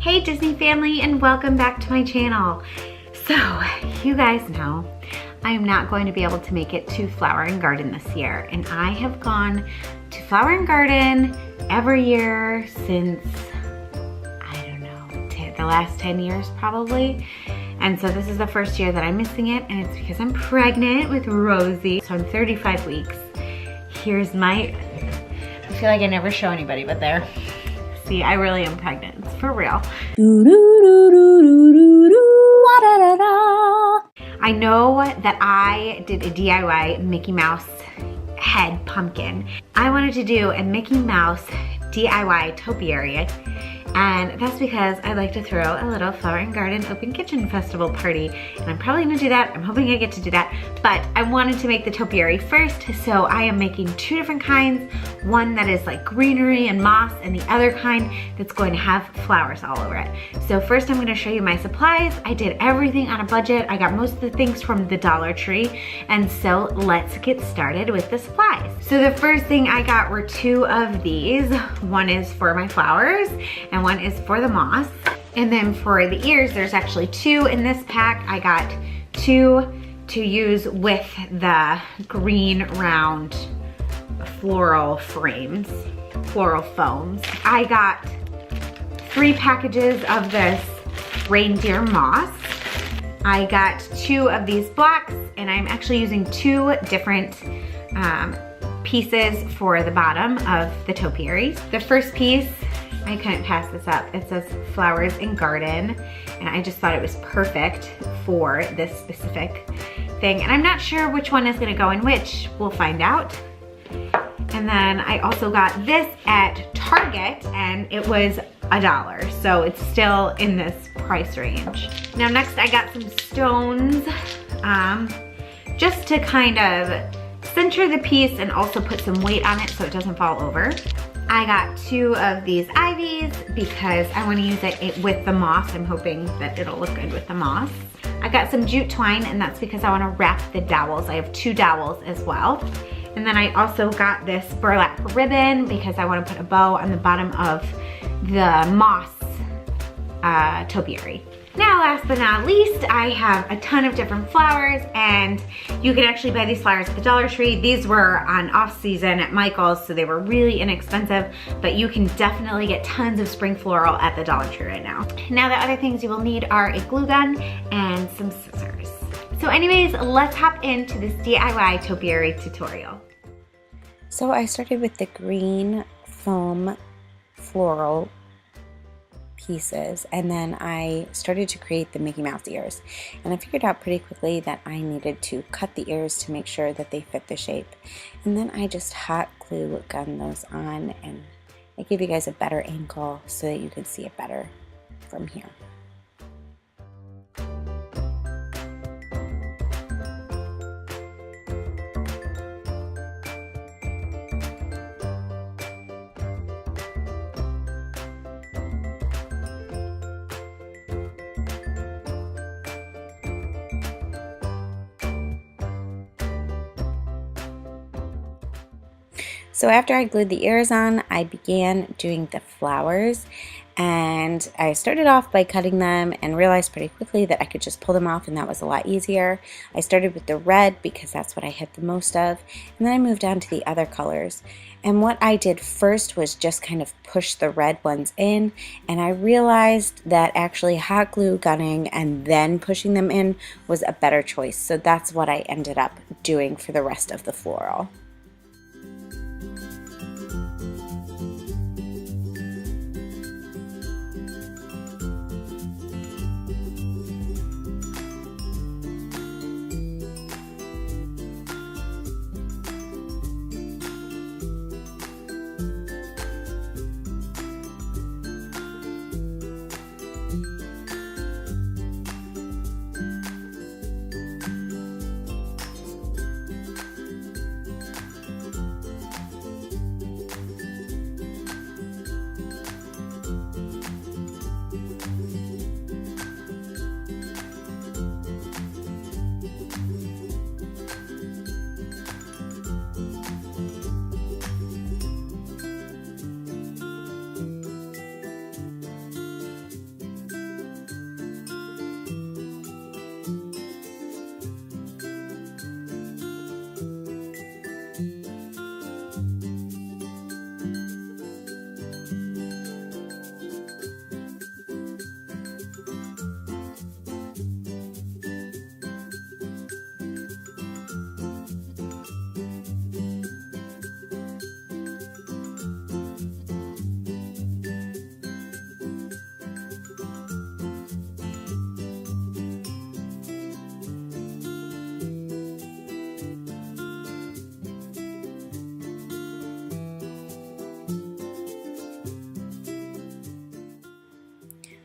Hey Disney family, and welcome back to my channel. So you guys know I am not going to be able to make it to Flower and Garden this year, and I have gone to Flower and Garden every year since, I don't know, the last 10 years probably. And so this is the first year that I'm missing it, and it's because I'm pregnant with Rosie. So I'm 35 weeks. Here's my, I feel like I never show anybody, but there. See, I really am pregnant, it's for real. I know that I did a DIY Mickey Mouse head pumpkin. I wanted to do a Mickey Mouse DIY topiary, and that's because I like to throw a little Flower and Garden Open Kitchen Festival party, and I'm probably gonna do that. I'm hoping I get to do that, but I wanted to make the topiary first, so I am making two different kinds. One that is like greenery and moss, and the other kind that's going to have flowers all over it. So first I'm gonna show you my supplies. I did everything on a budget. I got most of the things from the Dollar Tree, and so let's get started with the supplies. So the first thing I got were two of these. One is for my flowers, and one is for the moss. And then for the ears, there's actually two in this pack. I got two to use with the green round floral frames, floral foams. I got 3 packages of this reindeer moss. I got 2 of these blocks, and I'm actually using 2 different pieces for the bottom of the topiaries. The first piece, I couldn't pass this up. It says Flowers and Garden, and I just thought it was perfect for this specific thing. And I'm not sure which one is gonna go in which. We'll find out. And then I also got this at Target, and it was $1, so it's still in this price range. Now next I got some stones, just to kind of center the piece and also put some weight on it so it doesn't fall over. I got 2 of these ivies because I want to use it with the moss. I'm hoping that it'll look good with the moss. I got some jute twine, and that's because I want to wrap the dowels. I have 2 dowels as well. And then I also got this burlap ribbon because I want to put a bow on the bottom of the moss topiary. Now, last but not least, I have a ton of different flowers, and you can actually buy these flowers at the Dollar Tree. These were on off season at Michael's, so they were really inexpensive, but you can definitely get tons of spring floral at the Dollar Tree right now. Now, the other things you will need are a glue gun and some scissors. So anyways, let's hop into this DIY topiary tutorial. So I started with the green foam floral pieces, and then I started to create the Mickey Mouse ears, and I figured out pretty quickly that I needed to cut the ears to make sure that they fit the shape, and then I just hot glue gun those on, and I give you guys a better angle so that you can see it better from here. So after I glued the ears on, I began doing the flowers, and I started off by cutting them and realized pretty quickly that I could just pull them off, and that was a lot easier. I started with the red because that's what I had the most of, and then I moved on to the other colors. And what I did first was just kind of push the red ones in, and I realized that actually hot glue gunning and then pushing them in was a better choice. So that's what I ended up doing for the rest of the floral.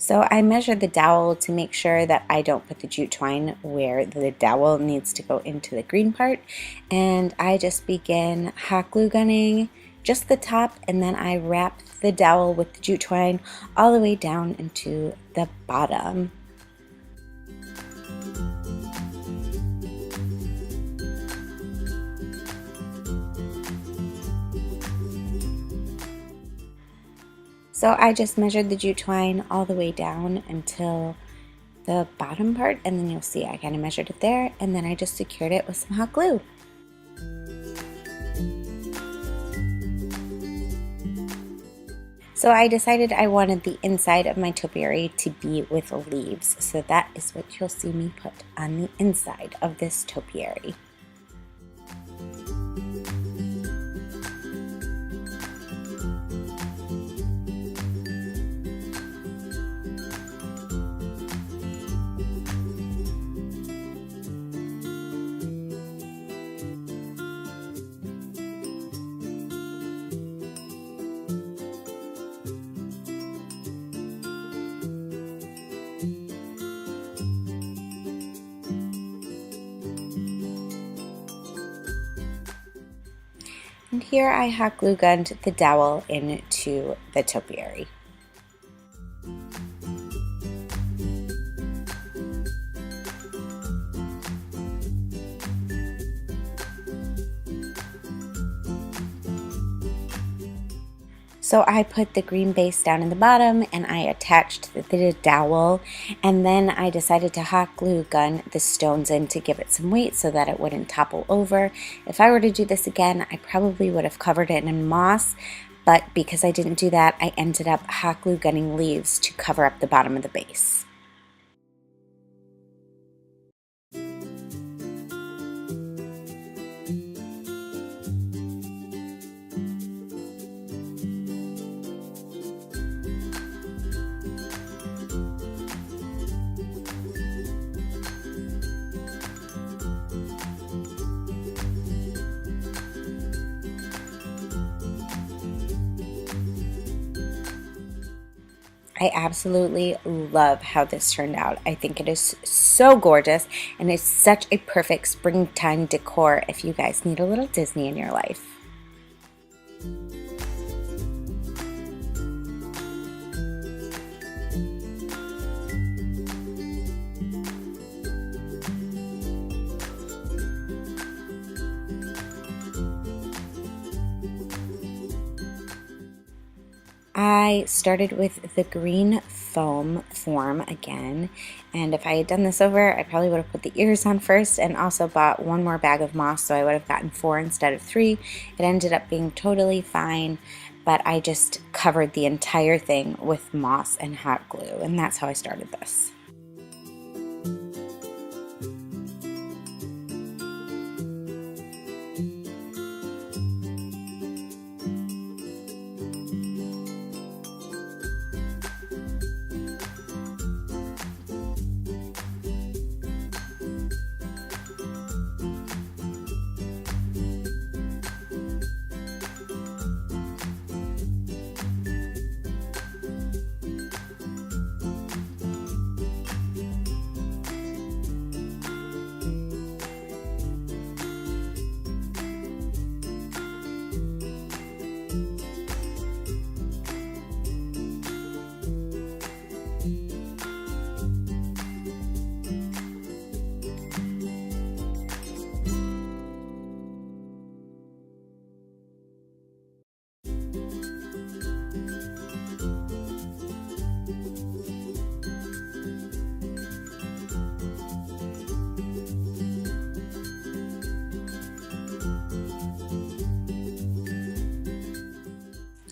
So I measured the dowel to make sure that I don't put the jute twine where the dowel needs to go into the green part. And I just begin hot glue gunning just the top, and then I wrap the dowel with the jute twine all the way down into the bottom. So I just measured the jute twine all the way down until the bottom part, and then you'll see I kind of measured it there, and then I just secured it with some hot glue. So I decided I wanted the inside of my topiary to be with leaves, so that is what you'll see me put on the inside of this topiary. And here I hot glue gunned the dowel into the topiary. So I put the green base down in the bottom and I attached the dowel, and then I decided to hot glue gun the stones in to give it some weight so that it wouldn't topple over. If I were to do this again, I probably would have covered it in moss, but because I didn't do that, I ended up hot glue gunning leaves to cover up the bottom of the base. I absolutely love how this turned out. I think it is so gorgeous, and it's such a perfect springtime decor if you guys need a little Disney in your life. I started with the green foam form again, and if I had done this over, I probably would have put the ears on first and also bought one more bag of moss, so I would have gotten 4 instead of 3. It ended up being totally fine, but I just covered the entire thing with moss and hot glue, and that's how I started this.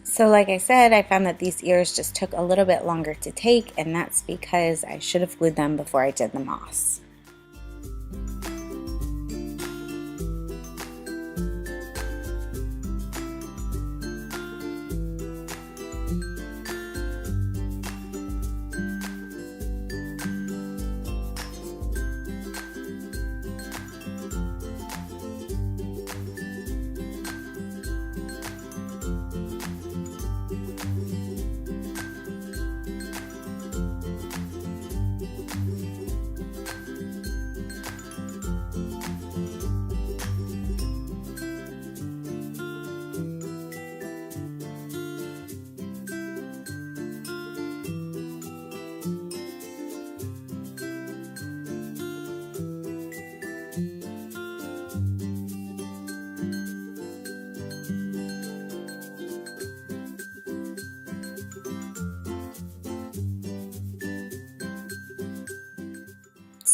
So like I said, I found that these ears just took a little bit longer to take, and that's because I should have glued them before I did the moss.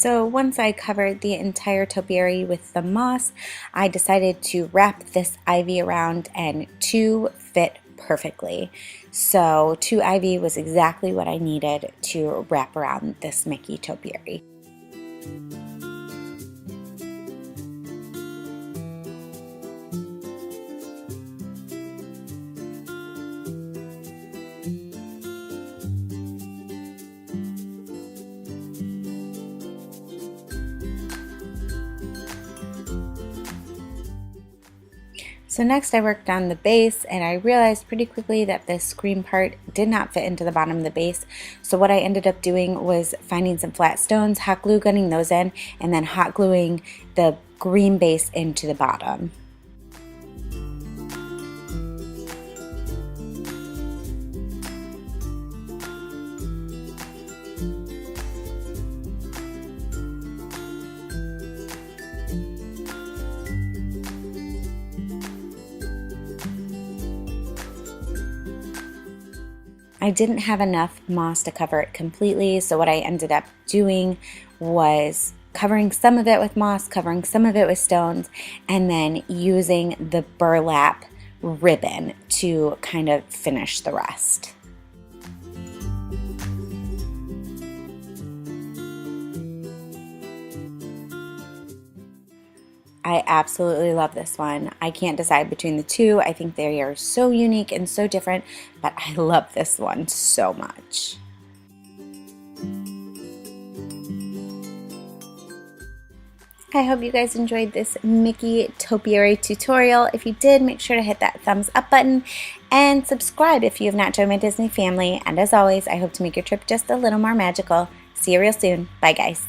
So once I covered the entire topiary with the moss, I decided to wrap this ivy around, and 2 fit perfectly. So 2 ivy was exactly what I needed to wrap around this Mickey topiary. So next I worked on the base, and I realized pretty quickly that this green part did not fit into the bottom of the base. So what I ended up doing was finding some flat stones, hot glue gunning those in, and then hot gluing the green base into the bottom. I didn't have enough moss to cover it completely, so what I ended up doing was covering some of it with moss, covering some of it with stones, and then using the burlap ribbon to kind of finish the rest. I absolutely love this one. I can't decide between the two. I think they are so unique and so different, but I love this one so much. I hope you guys enjoyed this Mickey topiary tutorial. If you did, make sure to hit that thumbs up button and subscribe if you have not joined my Disney family. And as always, I hope to make your trip just a little more magical. See you real soon. Bye, guys.